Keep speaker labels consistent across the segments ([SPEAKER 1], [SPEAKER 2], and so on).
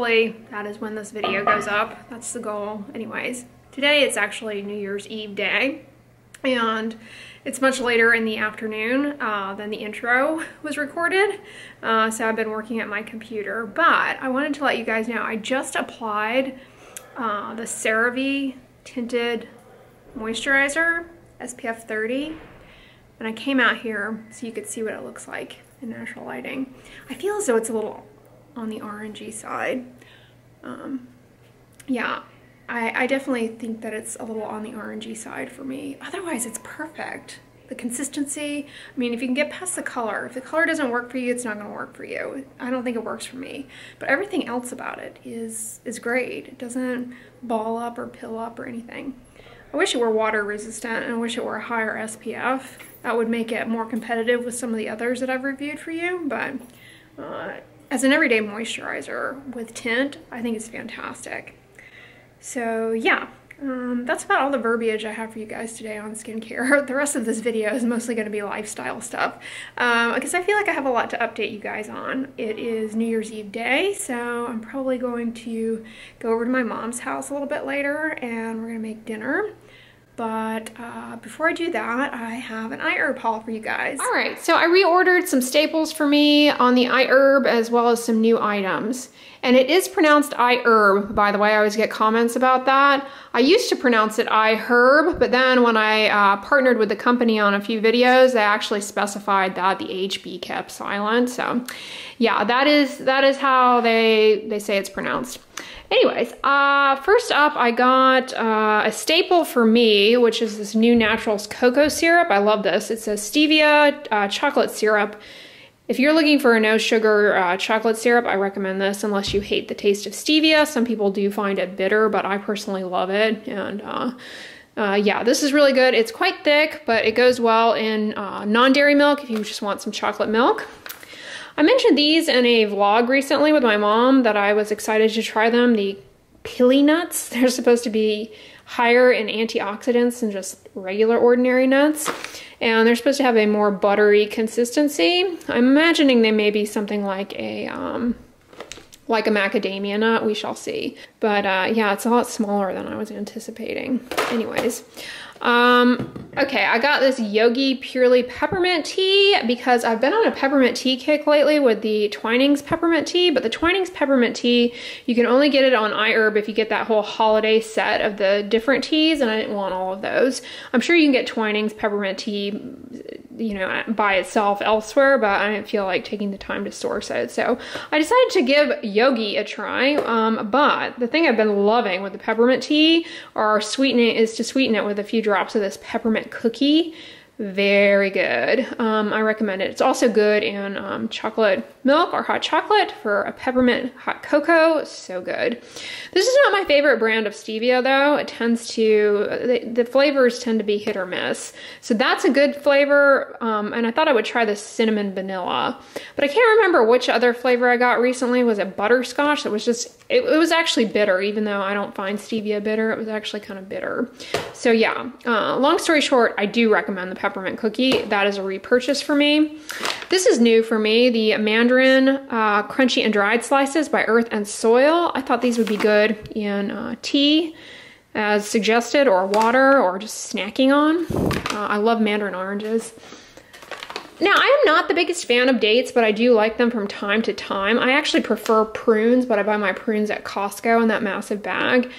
[SPEAKER 1] hopefully that is when this video goes up. That's the goal. Anyways, today it's actually New Year's Eve day, and it's much later in the afternoon than the intro was recorded, so I've been working at my computer. But I wanted to let you guys know I just applied the Cerave Tinted Moisturizer, SPF 30, and I came out here so you could see what it looks like in natural lighting. I feel as though it's a little on the orangey side. Yeah, I definitely think that it's a little on the orangey side for me. Otherwise, it's perfect. The consistency, I mean, if you can get past the color, if the color doesn't work for you, it's not gonna work for you. I don't think it works for me. But everything else about it is great. It doesn't ball up or pill up or anything. I wish it were water resistant, and I wish it were a higher SPF. That would make it more competitive with some of the others that I've reviewed for you. But as an everyday moisturizer with tint, I think it's fantastic. So yeah, that's about all the verbiage I have for you guys today on skincare. The rest of this video is mostly going to be lifestyle stuff, because I feel like I have a lot to update you guys on. It is New Year's Eve day, so I'm probably going to go over to my mom's house a little bit later, and we're going to make dinner. But before I do that, I have an iHerb haul for you guys. All right, so I reordered some staples for me on the iHerb, as well as some new items. And it is pronounced iHerb, by the way. I always get comments about that. I used to pronounce it iHerb, but then when I partnered with the company on a few videos, they actually specified that the HB kept silent. So yeah, that is how they say it's pronounced. Anyways, first up, I got a staple for me, which is this new Naturals cocoa syrup. I love this. It's a stevia chocolate syrup. If you're looking for a no sugar chocolate syrup, I recommend this unless you hate the taste of stevia. Some people do find it bitter, but I personally love it. And yeah, this is really good. It's quite thick, but it goes well in non-dairy milk if you just want some chocolate milk. I mentioned these in a vlog recently with my mom that I was excited to try them. The pili nuts, they're supposed to be higher in antioxidants than just regular ordinary nuts. And they're supposed to have a more buttery consistency. I'm imagining they may be something like a macadamia nut. We shall see. But yeah, it's a lot smaller than I was anticipating. Anyways. Okay, I got this Yogi Purely Peppermint Tea because I've been on a peppermint tea kick lately with the Twinings Peppermint Tea, but the Twinings Peppermint Tea, you can only get it on iHerb if you get that whole holiday set of the different teas, and I didn't want all of those. I'm sure you can get Twinings Peppermint Tea, you know, by itself elsewhere, but I didn't feel like taking the time to source it. So I decided to give Yogi a try, but the thing I've been loving with the peppermint tea is to sweeten it with a few drops of this peppermint cookie. Very good. I recommend it. It's also good in chocolate milk or hot chocolate for a peppermint hot cocoa. So good. This is not my favorite brand of stevia though. It tends to, the flavors tend to be hit or miss. So that's a good flavor. And I thought I would try the cinnamon vanilla, but I can't remember which other flavor I got recently. Was it butterscotch? It was just, it was actually bitter, even though I don't find stevia bitter. It was actually kind of bitter. So yeah, long story short, I do recommend the peppermint cookie. That is a repurchase for me. This is new for me, the mandarin crunchy and dried slices by Earth and Soil. I thought these would be good in tea as suggested, or water, or just snacking on. I love mandarin oranges. Now, I am not the biggest fan of dates, but I do like them from time to time. I actually prefer prunes, but I buy my prunes at Costco in that massive bag.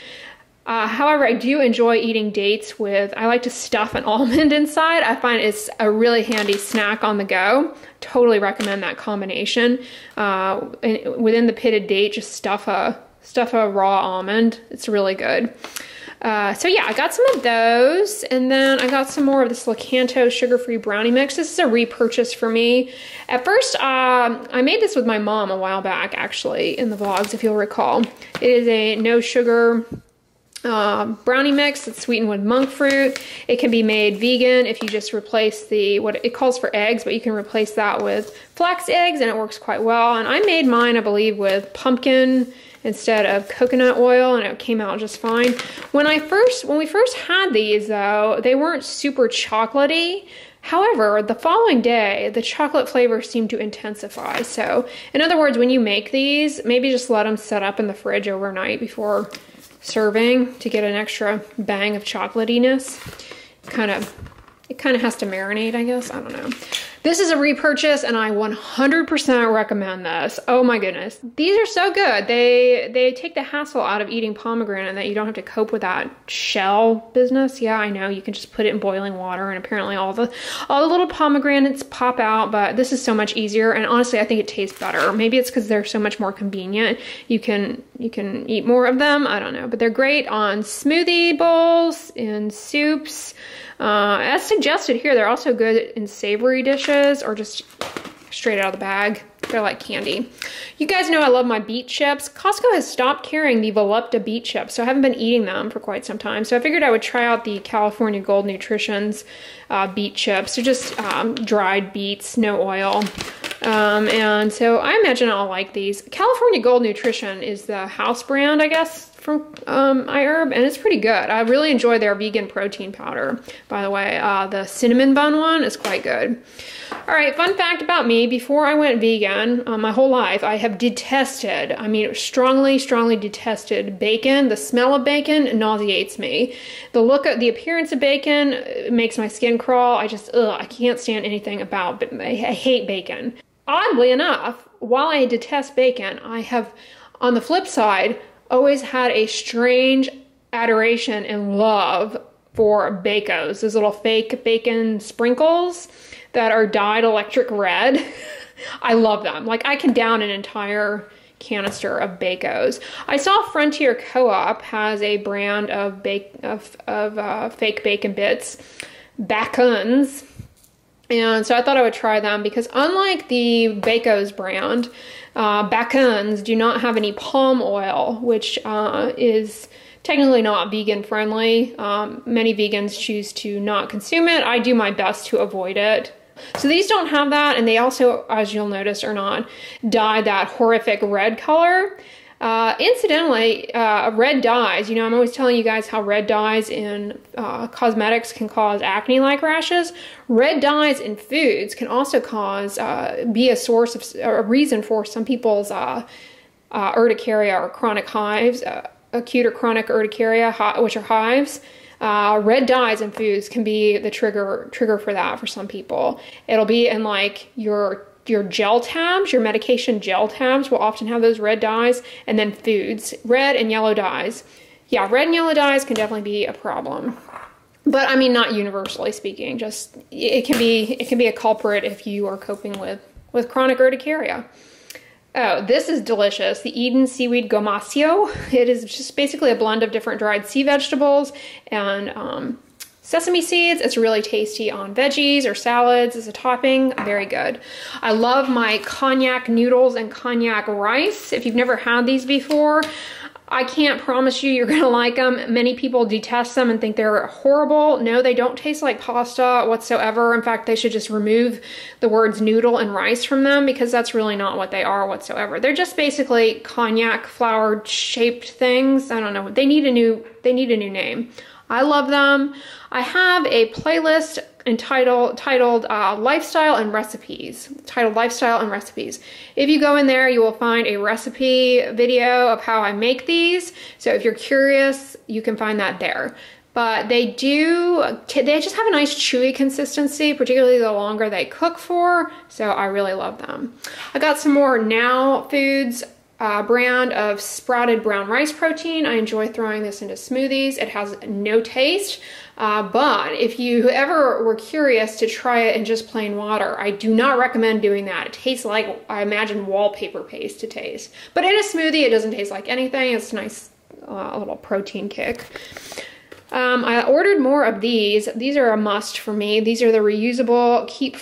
[SPEAKER 1] However, I do enjoy eating dates with, I like to stuff an almond inside. I find it's a really handy snack on the go. Totally recommend that combination. Within the pitted date, just stuff a raw almond. It's really good. So yeah, I got some of those, and then I got some more of this Lakanto sugar-free brownie mix. This is a repurchase for me. At first, I made this with my mom a while back, actually, in the vlogs, if you'll recall. It is a no-sugar brownie mix that's sweetened with monk fruit. It can be made vegan if you just replace what it calls for eggs, but you can replace that with flax eggs, and it works quite well. And I made mine, I believe, with pumpkin instead of coconut oil, and it came out just fine. When we first had these though, they weren't super chocolatey. However, the following day, the chocolate flavor seemed to intensify. So, in other words, when you make these, maybe just let them set up in the fridge overnight before serving to get an extra bang of chocolatiness. It kind of has to marinate, I guess. I don't know. This is a repurchase and I 100% recommend this. Oh my goodness. These are so good. They take the hassle out of eating pomegranate, that you don't have to cope with that shell business. Yeah, I know. You can just put it in boiling water and apparently all the little pomegranates pop out, but this is so much easier, and honestly I think it tastes better. Maybe it's because they're so much more convenient. You can eat more of them. I don't know, but they're great on smoothie bowls, in soups. As suggested here, they're also good in savory dishes or just straight out of the bag. They're like candy. You guys know I love my Beet Chips. Costco has stopped carrying the Volupta Beet Chips, so I haven't been eating them for quite some time. So I figured I would try out the California Gold Nutrition's Beet Chips. They're just dried beets, no oil. And so I imagine I'll like these. California Gold Nutrition is the house brand, I guess, from iHerb, and it's pretty good. I really enjoy their vegan protein powder, by the way. The cinnamon bun one is quite good. All right, fun fact about me, before I went vegan, my whole life, I have detested, I mean, strongly detested bacon. The smell of bacon nauseates me. The appearance of bacon makes my skin crawl. I can't stand anything about it. I hate bacon. Oddly enough, while I detest bacon, I have, on the flip side, always had a strange adoration and love for Bacos, those little fake bacon sprinkles that are dyed electric red. I love them. Like, I can down an entire canister of Bacos. I saw Frontier Co-op has a brand of fake bacon bits, Bacons. And so I thought I would try them because unlike the Bacos brand, Bacons do not have any palm oil, which is technically not vegan friendly. Many vegans choose to not consume it. I do my best to avoid it. So these don't have that, and they also, as you'll notice, are not dyed that horrific red color. Incidentally, red dyes, you know, I'm always telling you guys how red dyes in cosmetics can cause acne-like rashes. Red dyes in foods can also be a source of, a reason for some people's urticaria or chronic hives, acute or chronic urticaria, which are hives. Red dyes in foods can be the trigger for that for some people. It'll be in like your gel tabs, your medication gel tabs will often have those red dyes, and then foods, red and yellow dyes. Yeah, red and yellow dyes can definitely be a problem. But I mean, not universally speaking, just it can be a culprit if you are coping with chronic urticaria. Oh, this is delicious. The Eden Seaweed Gomasio. It is just basically a blend of different dried sea vegetables and sesame seeds. It's really tasty on veggies or salads as a topping. Very good. I love my cognac noodles and cognac rice. If you've never had these before, I can't promise you you're gonna like them. Many people detest them and think they're horrible. No, they don't taste like pasta whatsoever. In fact, they should just remove the words noodle and rice from them because that's really not what they are whatsoever. They're just basically cognac flower shaped things. I don't know. They need a new name. I love them. I have a playlist titled Lifestyle and Recipes. If you go in there, you will find a recipe video of how I make these. So if you're curious, you can find that there. But they just have a nice chewy consistency, particularly the longer they cook for. So I really love them. I got some more Now Foods brand of sprouted brown rice protein. I enjoy throwing this into smoothies. It has no taste, but if you ever were curious to try it in just plain water, I do not recommend doing that. It tastes like, I imagine, wallpaper paste to taste. But in a smoothie, it doesn't taste like anything. It's a nice little protein kick. I ordered more of these. These are a must for me. These are the reusable Peak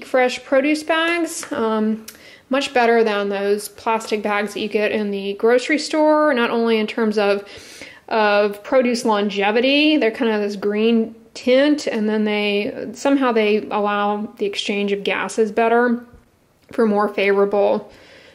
[SPEAKER 1] Fresh produce bags. Much better than those plastic bags that you get in the grocery store, not only in terms of produce longevity, they're kind of this green tint, and then somehow they allow the exchange of gases better for more favorable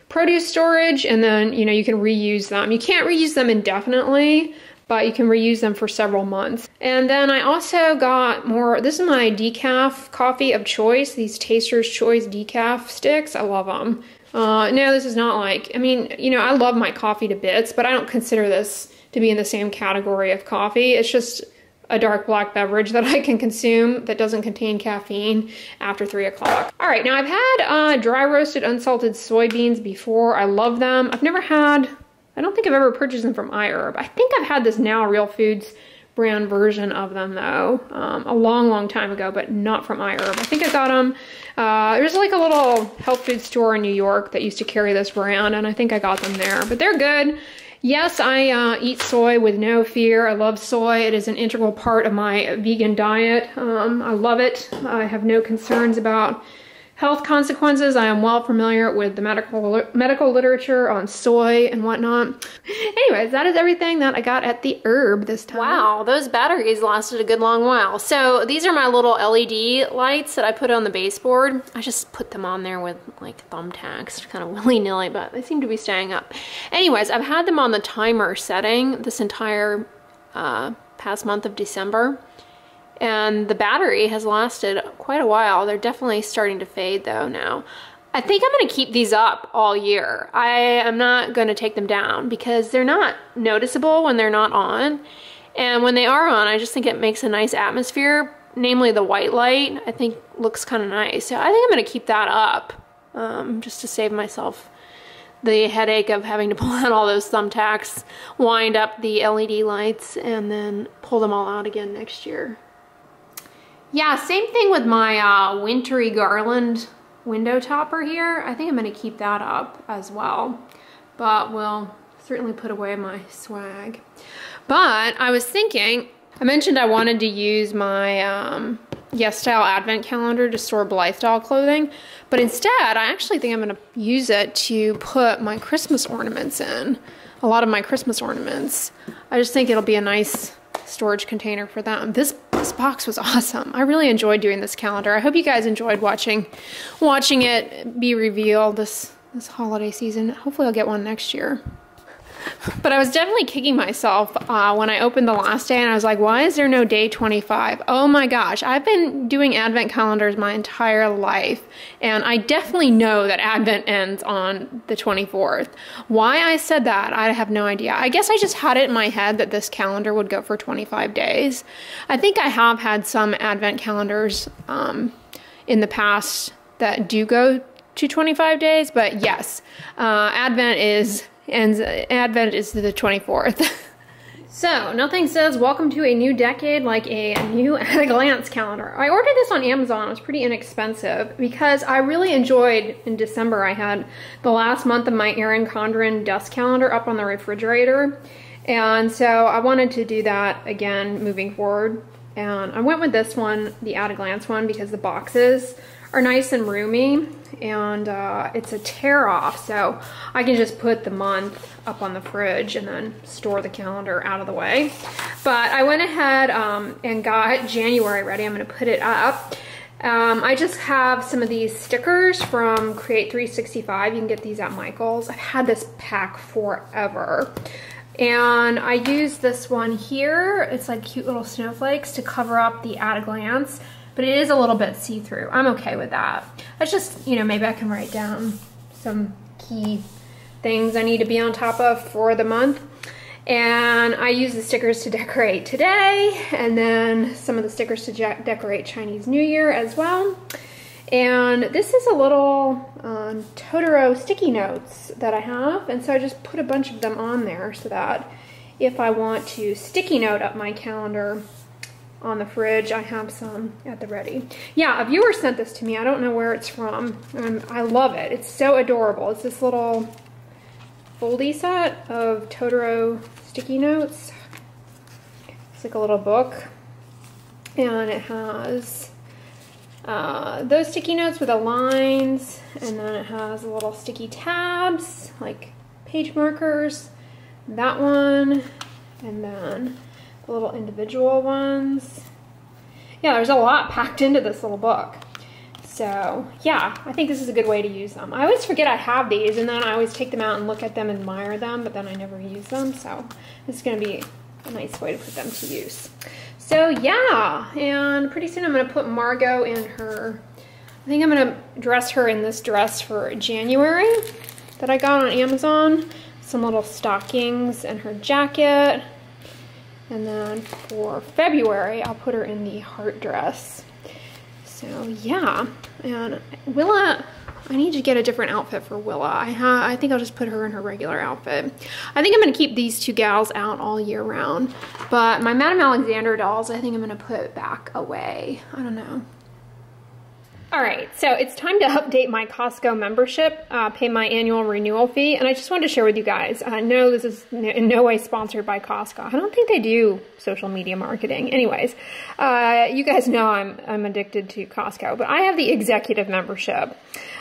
[SPEAKER 1] produce storage, and then, you know, you can reuse them. You can't reuse them indefinitely, but you can reuse them for several months. And then I also got more, this is my decaf coffee of choice, these Taster's Choice decaf sticks. I love them. No, this is not like, I mean, you know, I love my coffee to bits, but I don't consider this to be in the same category of coffee. It's just a dark black beverage that I can consume that doesn't contain caffeine after 3 o'clock. All right, now I've had dry roasted unsalted soybeans before. I love them. I've never had, I don't think I've ever purchased them from iHerb. I think I've had this Now Real Foods brand version of them though, a long time ago, but not from iHerb. I think I got them, there's like a little health food store in New York that used to carry this brand, and I think I got them there, but they're good. Yes, I eat soy with no fear. I love soy. It is an integral part of my vegan diet. I love it. I have no concerns about health consequences. I am well familiar with the medical literature on soy and whatnot. Anyways, that is everything that I got at the herb this time. Wow, those batteries lasted a good long while. So these are my little LED lights that I put on the baseboard. I just put them on there with like thumbtacks, kind of willy-nilly, but they seem to be staying up. Anyways, I've had them on the timer setting this entire past month of December. And the battery has lasted quite a while. They're definitely starting to fade though now. I think I'm gonna keep these up all year. I am not gonna take them down because they're not noticeable when they're not on. And when they are on, I just think it makes a nice atmosphere, namely the white light, I think looks kind of nice. So I think I'm gonna keep that up just to save myself the headache of having to pull out all those thumbtacks, wind up the LED lights, and then pull them all out again next year. Yeah, same thing with my wintry garland window topper here. I think I'm gonna keep that up as well, but we'll certainly put away my swag. But I was thinking, I mentioned I wanted to use my Yes Style advent calendar to store Blythe clothing, but instead I actually think I'm gonna use it to put my Christmas ornaments in, a lot of my Christmas ornaments. I just think it'll be a nice storage container for them. This box was awesome. I really enjoyed doing this calendar. I hope you guys enjoyed watching it be revealed this holiday season. Hopefully I'll get one next year. But I was definitely kicking myself when I opened the last day and I was like, why is there no day 25? Oh my gosh, I've been doing advent calendars my entire life and I definitely know that advent ends on the 24th. Why I said that, I have no idea. I guess I just had it in my head that this calendar would go for 25 days. I think I have had some advent calendars in the past that do go to 25 days, but yes, Advent is the 24th. So, nothing says welcome to a new decade like a new at a glance calendar. I ordered this on Amazon. It was pretty inexpensive because I really enjoyed, in December, I had the last month of my Erin Condren dust calendar up on the refrigerator. And so I wanted to do that again moving forward. And I went with this one, the at a glance one, because the boxes are nice and roomy, and it's a tear off, so I can just put the month up on the fridge and then store the calendar out of the way. But I went ahead and got January ready. I'm gonna put it up. I just have some of these stickers from Create 365. You can get these at Michael's. I've had this pack forever. And I use this one here. It's like cute little snowflakes to cover up the at a glance. But it is a little bit see-through. I'm okay with that. It's just, you know, maybe I can write down some key things I need to be on top of for the month. And I use the stickers to decorate today, and then some of the stickers to decorate Chinese New Year as well. And this is a little Totoro sticky notes that I have, and so I just put a bunch of them on there so that if I want to sticky note up my calendar on the fridge, I have some at the ready. Yeah, a viewer sent this to me. I don't know where it's from. I love it. It's so adorable. It's this little foldy set of Totoro sticky notes. It's like a little book. And it has those sticky notes with the lines, and then it has little sticky tabs, like page markers. That one, and then the little individual ones. Yeah, there's a lot packed into this little book. So yeah, I think this is a good way to use them. I always forget I have these, and then I always take them out and look at them and admire them, but then I never use them. So this is gonna be a nice way to put them to use. So yeah, and pretty soon I'm gonna put Margot in her, I think I'm gonna dress her in this dress for January that I got on Amazon. Some little stockings and her jacket. And then for February, I'll put her in the heart dress. So yeah, and Willa, I need to get a different outfit for Willa. I think I'll just put her in her regular outfit. I think I'm gonna keep these two gals out all year round, but my Madame Alexander dolls, I think I'm gonna put back away. I don't know. All right, so it's time to update my Costco membership, pay my annual renewal fee, and I just wanted to share with you guys, I know this is in no way sponsored by Costco. I don't think they do social media marketing. Anyways, you guys know I'm addicted to Costco, but I have the executive membership.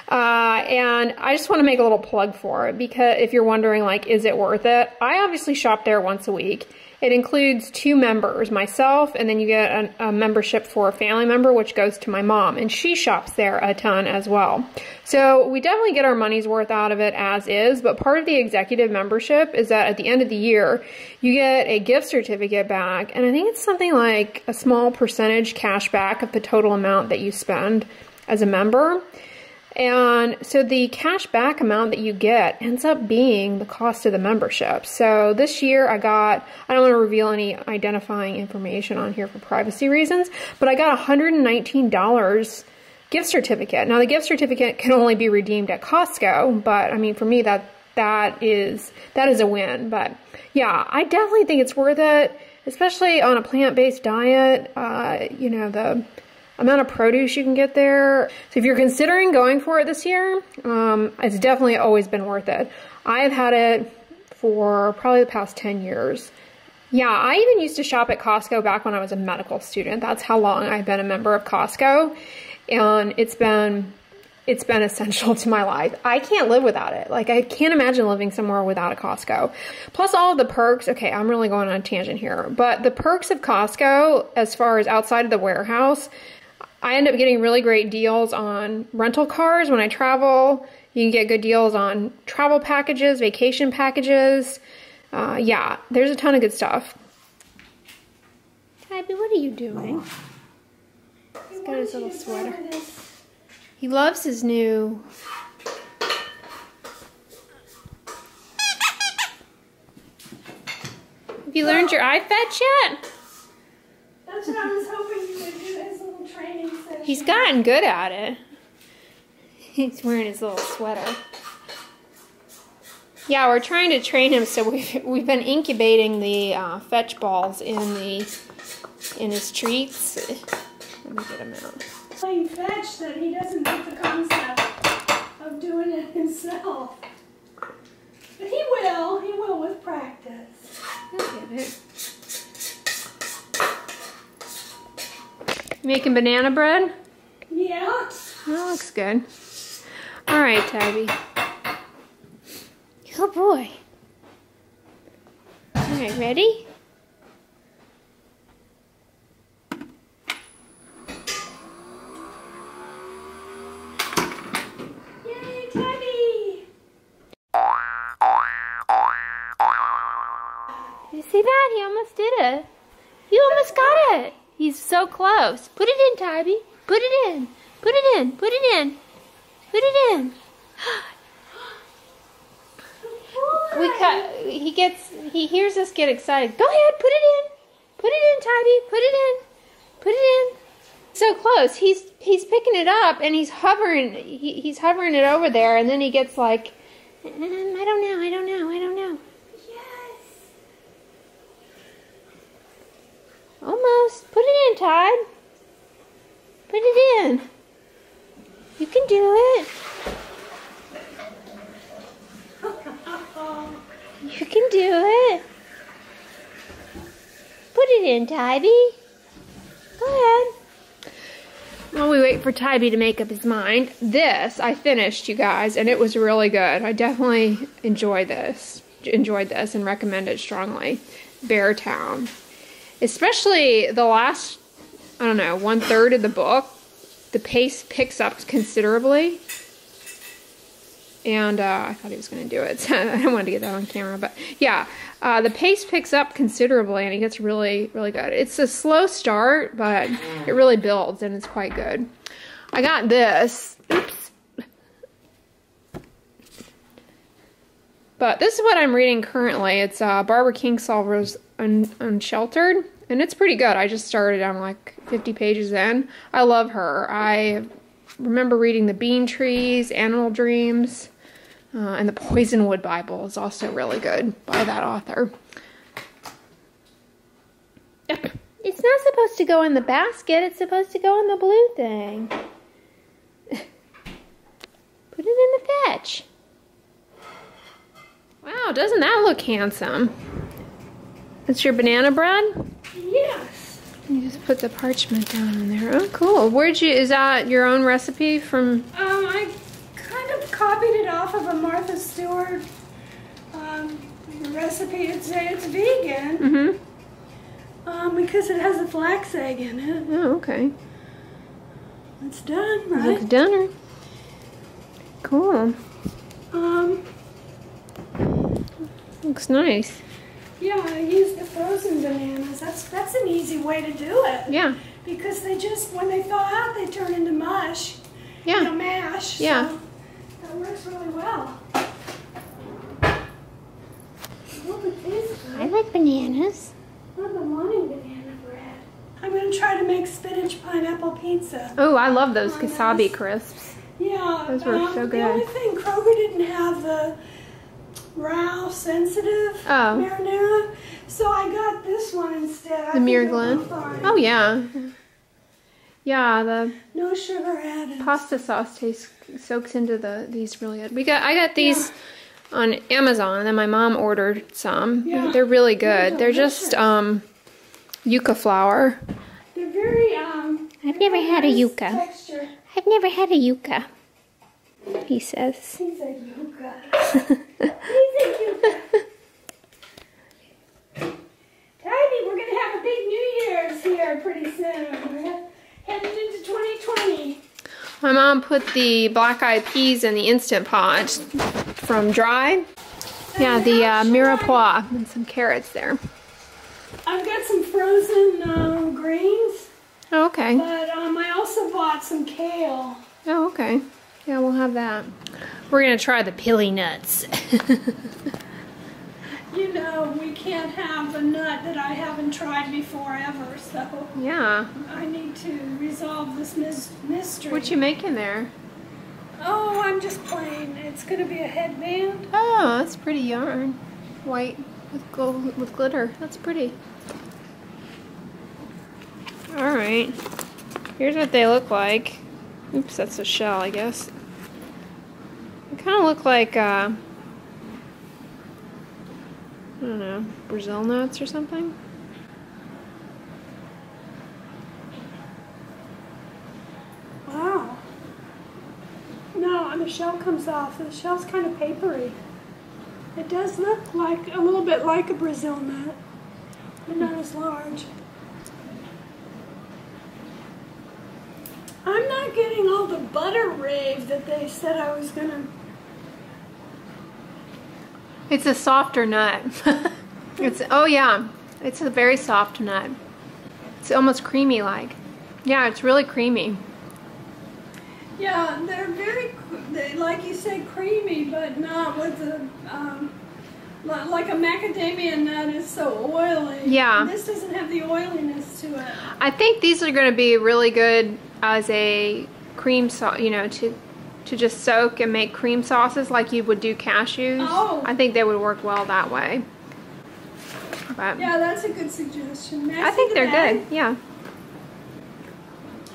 [SPEAKER 1] And I just want to make a little plug for it, because if you're wondering, like, is it worth it? I obviously shop there once a week. It includes 2 members, myself, and then you get a membership for a family member, which goes to my mom, and she shops there a ton as well. So we definitely get our money's worth out of it as is, but part of the executive membership is that at the end of the year, you get a gift certificate back, and I think it's something like a small percentage cash back of the total amount that you spend as a member. And so the cash back amount that you get ends up being the cost of the membership. So this year I don't want to reveal any identifying information on here for privacy reasons, but I got a $119 gift certificate. Now the gift certificate can only be redeemed at Costco, but I mean, for me that is a win. But yeah, I definitely think it's worth it, especially on a plant-based diet. You know, the amount of produce you can get there. So if you're considering going for it this year, it's definitely always been worth it. I've had it for probably the past 10 years. Yeah, I even used to shop at Costco back when I was a medical student. That's how long I've been a member of Costco. And it's been essential to my life. I can't live without it. Like, I can't imagine living somewhere without a Costco. Plus all of the perks. Okay, I'm really going on a tangent here, but the perks of Costco, as far as outside of the warehouse, I end up getting really great deals on rental cars when I travel. You can get good deals on travel packages, vacation packages. Yeah, there's a ton of good stuff. Tabby, what are you doing? He's got his little sweater. He loves his new... Have you learned your eye fetch yet?
[SPEAKER 2] That's what I was hoping you would do, his little training session.
[SPEAKER 1] He's gotten good at it. He's wearing his little sweater. Yeah, we're trying to train him, so we've been incubating the fetch balls in his treats. Let me get him out.
[SPEAKER 2] Playing fetch that he doesn't get the concept of doing it himself. But he will with practice.
[SPEAKER 1] He'll get it. Making banana bread?
[SPEAKER 2] Yeah.
[SPEAKER 1] That looks good. All right, Tabby. Good boy. All right, ready?
[SPEAKER 2] Yay, Tabby!
[SPEAKER 1] You see that? He almost did it. You almost got it. He's so close. Put it in, Tabby. Put it in. Put it in. Put it in. Put it in. He hears us get excited. Go ahead, put it in. Put it in, Tabby. Put it in. Put it in. So close. He's picking it up and he's hovering. He's hovering it over there, and then he gets like, I don't know. I don't know.
[SPEAKER 2] Yes.
[SPEAKER 1] Almost. Put it in, Todd. Put it in. You can do it. You can do it. Put it in, Tybee. Go ahead. While we wait for Tybee to make up his mind, this I finished, you guys, and it was really good. I definitely enjoyed this and recommend it strongly. Beartown. Especially the last, I don't know, 1/3 of the book. The pace picks up considerably. And I thought he was going to do it, so I wanted to get that on camera. But yeah, the pace picks up considerably, and it gets really, really good. It's a slow start, but it really builds, and it's quite good. I got this. Oops. But this is what I'm reading currently. It's Barbara Kingsolver's Unsheltered, and it's pretty good. I just started. I'm like 50 pages in. I love her. I remember reading The Bean Trees, Animal Dreams, and The Poisonwood Bible is also really good by that author. It's not supposed to go in the basket. It's supposed to go in the blue thing. Put it in the fetch. Wow, doesn't that look handsome? That's your banana bread?
[SPEAKER 2] Yes.
[SPEAKER 1] You just put the parchment down in there. Oh, cool. Is that your own recipe from?
[SPEAKER 2] I kind of copied it off of a Martha Stewart recipe. It's vegan. Mm-hmm. Because it has a flax egg in it.
[SPEAKER 1] Oh, okay.
[SPEAKER 2] It's done, right?
[SPEAKER 1] Looks done. Cool. Looks nice.
[SPEAKER 2] Yeah, I used the frozen bananas. That's an easy way to do it.
[SPEAKER 1] Yeah.
[SPEAKER 2] Because they just, when they thaw out, they turn into mush.
[SPEAKER 1] Yeah.
[SPEAKER 2] You know, mash.
[SPEAKER 1] Yeah.
[SPEAKER 2] So that works really well. Oh, it tastes good.
[SPEAKER 1] I like bananas.
[SPEAKER 2] I've been wanting banana bread. I'm going to try to make spinach pineapple pizza.
[SPEAKER 1] Oh, I love those Kasabi crisps.
[SPEAKER 2] Yeah.
[SPEAKER 1] Those were so good.
[SPEAKER 2] The only thing, Kroger didn't have the raw sensitive marinara, so I got this one instead.
[SPEAKER 1] The Mere Glen. Oh yeah, yeah. The
[SPEAKER 2] no sugar added.
[SPEAKER 1] Pasta sauce soaks into these really good. I got these on Amazon, and then my mom ordered some. Yeah. They're really good. They're just yucca flour.
[SPEAKER 2] They're very
[SPEAKER 1] I've never had a yucca.
[SPEAKER 2] Texture.
[SPEAKER 1] I've never had a yucca. He says.
[SPEAKER 2] He's a yucca. He's a yucca. Tidy, we're going to have a big New Year's here pretty soon. We're heading into 2020.
[SPEAKER 1] My mom put the black eyed peas in the Instant Pot from Dray. Yeah, the mirepoix and some carrots there.
[SPEAKER 2] I've got some frozen greens.
[SPEAKER 1] Oh, okay.
[SPEAKER 2] But I also bought some kale.
[SPEAKER 1] Oh, okay. Yeah, we'll have that. We're going to try the pili nuts.
[SPEAKER 2] You know, we can't have a nut that I haven't tried before ever, so
[SPEAKER 1] yeah.
[SPEAKER 2] I need to resolve this mystery.
[SPEAKER 1] What you making there?
[SPEAKER 2] Oh, I'm just playing. It's going to be a headband.
[SPEAKER 1] Oh, that's pretty yarn. White with glitter. That's pretty. Alright. Here's what they look like. Oops, that's a shell, I guess. They kind of look like, I don't know, Brazil nuts or something.
[SPEAKER 2] Wow. No, the shell comes off. The shell's kind of papery. It does look like a little bit like a Brazil nut, but not as large. I'm not getting all the butter rave that they said I was gonna.
[SPEAKER 1] It's a softer nut. Oh yeah, it's a very soft nut. It's almost creamy like. Yeah, it's really creamy.
[SPEAKER 2] Yeah, they're very, like you said, creamy, but not with the, like a macadamia nut is so oily.
[SPEAKER 1] Yeah.
[SPEAKER 2] And this doesn't have the oiliness to it.
[SPEAKER 1] I think these are going to be really good as a cream sauce, you know, to just soak and make cream sauces like you would do cashews.
[SPEAKER 2] Oh.
[SPEAKER 1] I think they would work well that way. But
[SPEAKER 2] yeah, that's a good suggestion.
[SPEAKER 1] I think they're good. Yeah.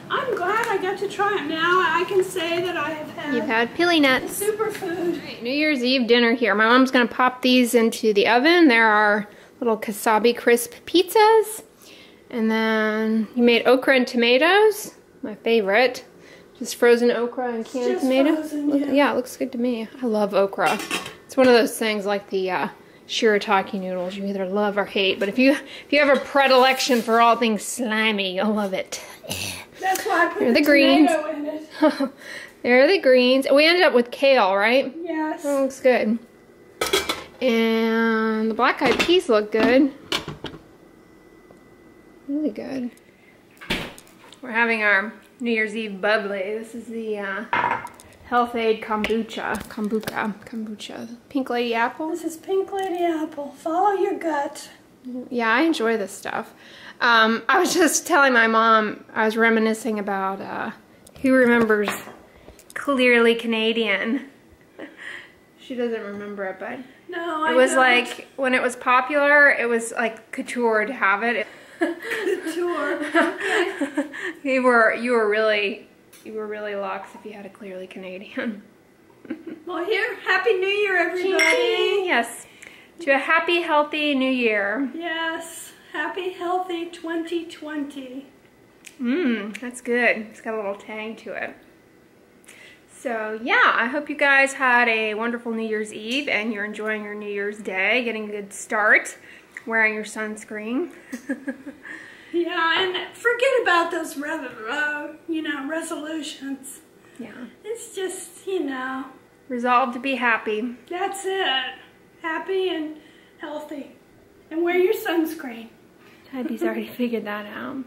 [SPEAKER 2] I'm glad I got to try them. Now I can say that I have had.
[SPEAKER 1] You've had pili nuts.
[SPEAKER 2] Superfood.
[SPEAKER 1] Right, New Year's Eve dinner here. My mom's going to pop these into the oven. There are little Kasabi crisp pizzas. And then you made okra and tomatoes. My favorite. Just frozen okra and canned tomato.
[SPEAKER 2] Frozen,
[SPEAKER 1] yeah, it looks good to me. I love okra. It's one of those things like the shirataki noodles. You either love or hate. But if you have a predilection for all things slimy, you'll love it.
[SPEAKER 2] That's why I put
[SPEAKER 1] Here are
[SPEAKER 2] the
[SPEAKER 1] greens.
[SPEAKER 2] tomato in it.
[SPEAKER 1] There are the greens. We ended up with kale, right?
[SPEAKER 2] Yes.
[SPEAKER 1] That looks good. And the black eyed peas look good. Really good. We're having our New Year's Eve bubbly. This is the Health Aid kombucha. Pink Lady Apple.
[SPEAKER 2] This is Pink Lady Apple. Follow your gut.
[SPEAKER 1] Yeah, I enjoy this stuff. I was just telling my mom, I was reminiscing about who remembers Clearly Canadian. She doesn't remember it, but
[SPEAKER 2] no, I
[SPEAKER 1] it was
[SPEAKER 2] don't.
[SPEAKER 1] like when it was popular, it was like couture to have it.
[SPEAKER 2] Couture. Okay.
[SPEAKER 1] You were really luxe if you had a Clearly Canadian.
[SPEAKER 2] Well, here, Happy New Year, everybody.
[SPEAKER 1] Yes, to a happy, healthy New Year.
[SPEAKER 2] Yes, happy, healthy 2020.
[SPEAKER 1] That's good. It's got a little tang to it. So yeah, I hope you guys had a wonderful New Year's Eve and you're enjoying your New Year's Day, getting a good start, wearing your sunscreen.
[SPEAKER 2] Yeah, and forget about those, resolutions.
[SPEAKER 1] Yeah.
[SPEAKER 2] It's just,
[SPEAKER 1] Resolve to be happy.
[SPEAKER 2] that's it. Happy and healthy. And wear your sunscreen.
[SPEAKER 1] Tabby's already figured that out.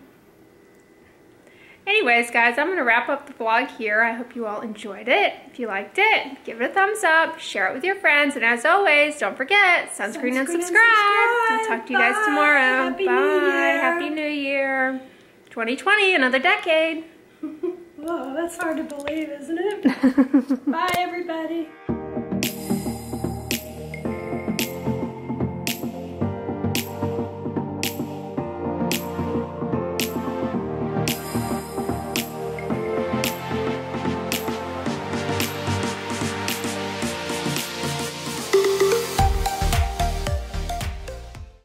[SPEAKER 1] Anyways, guys, I'm going to wrap up the vlog here. I hope you all enjoyed it. If you liked it, give it a thumbs up, share it with your friends, and as always, don't forget, sunscreen and subscribe. I'll talk to you guys tomorrow.
[SPEAKER 2] Happy
[SPEAKER 1] Bye.
[SPEAKER 2] New Year.
[SPEAKER 1] Happy New Year. 2020, another decade.
[SPEAKER 2] Whoa, that's hard to believe, isn't it? Bye, everybody.